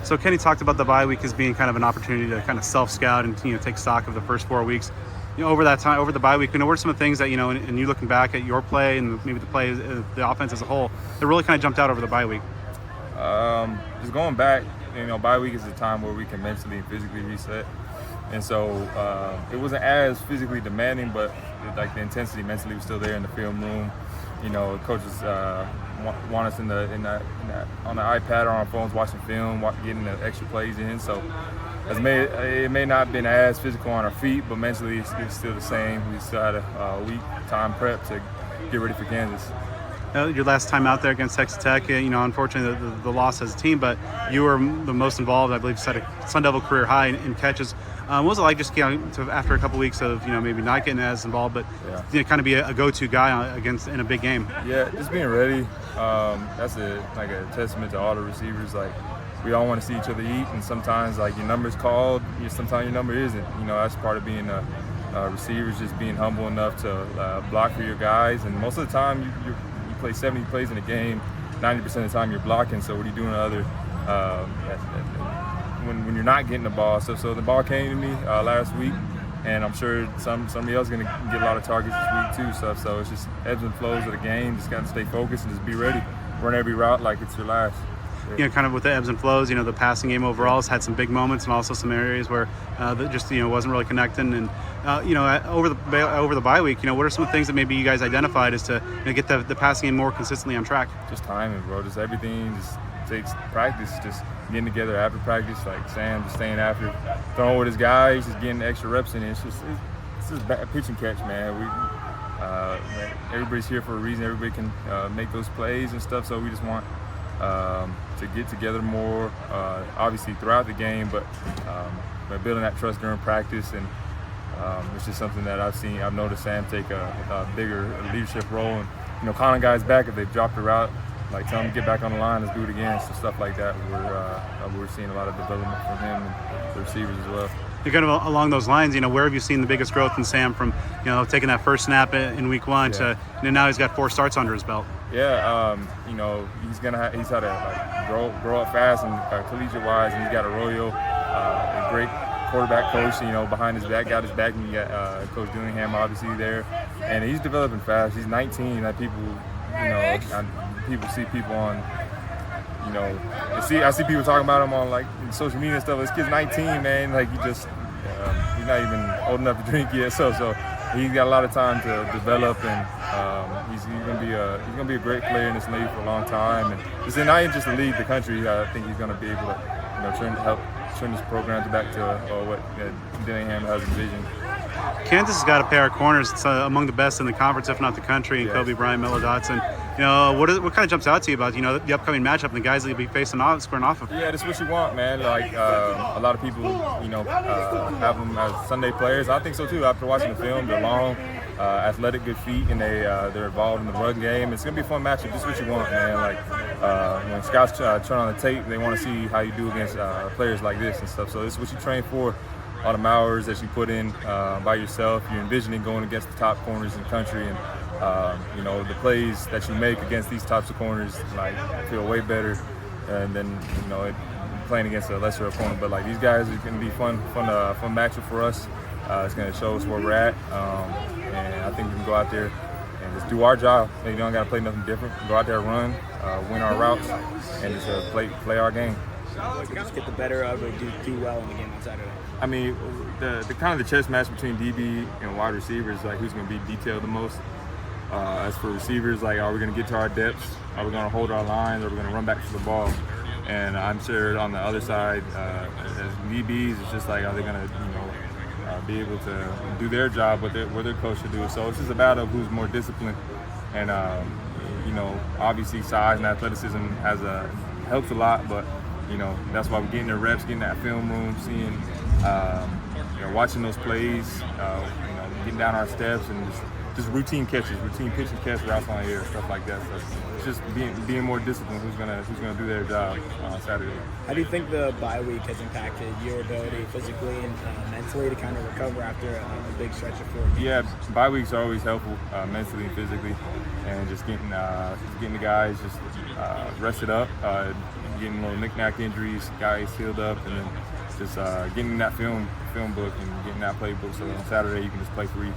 So Kenny talked about the bye week as being kind of an opportunity to kind of self-scout and take stock of the first 4 weeks. Over that time, over the bye week, what are some of the things that and you looking back at your play and maybe the play, the offense as a whole, that really kind of jumped out over the bye week? Just going back, bye week is a time where we can mentally and physically reset, and so it wasn't as physically demanding, but like the intensity mentally was still there in the film room. Coaches want us on the iPad or on our phones watching film, getting the extra plays in. So it may not have been as physical on our feet, but mentally it's still the same. We still had a week time prep to get ready for Kansas. Your last time out there against Texas Tech, unfortunately the loss as a team, but you were the most involved. I believe set a Sun Devil career high in catches. What was it like just after a couple weeks of maybe not getting as involved, but kind of be a go-to guy in a big game? Yeah, just being ready. That's a testament to all the receivers. Like, we all want to see each other eat, and sometimes your number's called, sometimes your number isn't. That's part of being a receiver, is just being humble enough to block for your guys. And most of the time you play 70 plays in a game, 90% of the time you're blocking. So what are you doing when you're not getting the ball? So the ball came to me last week, and I'm sure somebody else is going to get a lot of targets this week too. So it's just ebbs and flows of the game. Just got to stay focused and just be ready. Run every route like it's your last. Kind of with the ebbs and flows, the passing game overall has had some big moments and also some areas where that just wasn't really connecting. And over the bye week, what are some things that maybe you guys identified as to get the passing game more consistently on track? Just timing, bro. Just everything just takes practice. Just getting together after practice, like Sam just staying after, throwing with his guys, just getting the extra reps in. It's just pitch and catch, man. Everybody's here for a reason. Everybody can make those plays and stuff. So we just want to get together more, obviously throughout the game, but building that trust during practice, and it's just something that I've noticed Sam take a bigger leadership role, and calling guys back if they've dropped a route, like tell them to get back on the line, let's do it again, so stuff like that. We're seeing a lot of development from him and the receivers as well. Kind of along those lines, where have you seen the biggest growth in Sam from, taking that first snap in week one to now he's got 4 starts under his belt? Yeah, he's had to grow up fast and collegiate wise, and he's got a great quarterback coach, behind his back, got his back, and you got Coach Dillingham obviously there, and he's developing fast. He's 19. That people see people on. I see people talking about him on social media and stuff. This kid's 19, man. He's not even old enough to drink yet. So he's got a lot of time to develop, and he's gonna be a great player in this league for a long time. And it's not even just to lead the country. I think he's gonna be able to help turn this program back to what Dillingham has envisioned. Kansas has got a pair of corners. It's among the best in the conference, if not the country. And Kobe Bryant, Miller Dotson. What kind of jumps out to you about the upcoming matchup and the guys that you'll be facing squaring off of? Yeah, that's what you want, man. A lot of people, have them as Sunday players. I think so too. After watching the film, they're long, athletic, good feet, and they're involved in the run game. It's gonna be a fun matchup. That's what you want, man. When scouts turn on the tape, they want to see how you do against players like this and stuff. So this is what you train for. All the hours that you put in by yourself, you're envisioning going against the top corners in the country, and the plays that you make against these types of corners feel way better than playing against a lesser opponent. But these guys are going to be fun matchup for us. It's going to show us where we're at, and I think we can go out there and just do our job. You don't got to play nothing different. Go out there, run, win our routes, and just play our game. Just get the better of it, do well in the game on Saturday. I mean, the kind of the chess match between DB and wide receivers, who's going to be detailed the most. As for receivers, are we going to get to our depths? Are we going to hold our lines? Are we going to run back to the ball? And I'm sure on the other side, as DBs, it's just are they going to, be able to do their job, what their coach should do? So it's just a battle of who's more disciplined. And obviously size and athleticism helps a lot, but that's why we're getting the reps, getting that film room, seeing, watching those plays, getting down our steps, and just routine catches, routine pitch and catch routes on the air, stuff like that. So it's just being more disciplined. Who's gonna do their job on Saturday? How do you think the bye week has impacted your ability physically and mentally to kind of recover after a big stretch of 4 games? Yeah, bye weeks are always helpful mentally and physically, and just getting the guys just rested up. getting little knick-knack injuries, guys healed up, and then just getting that film book and getting that playbook. So on Saturday you can just play free.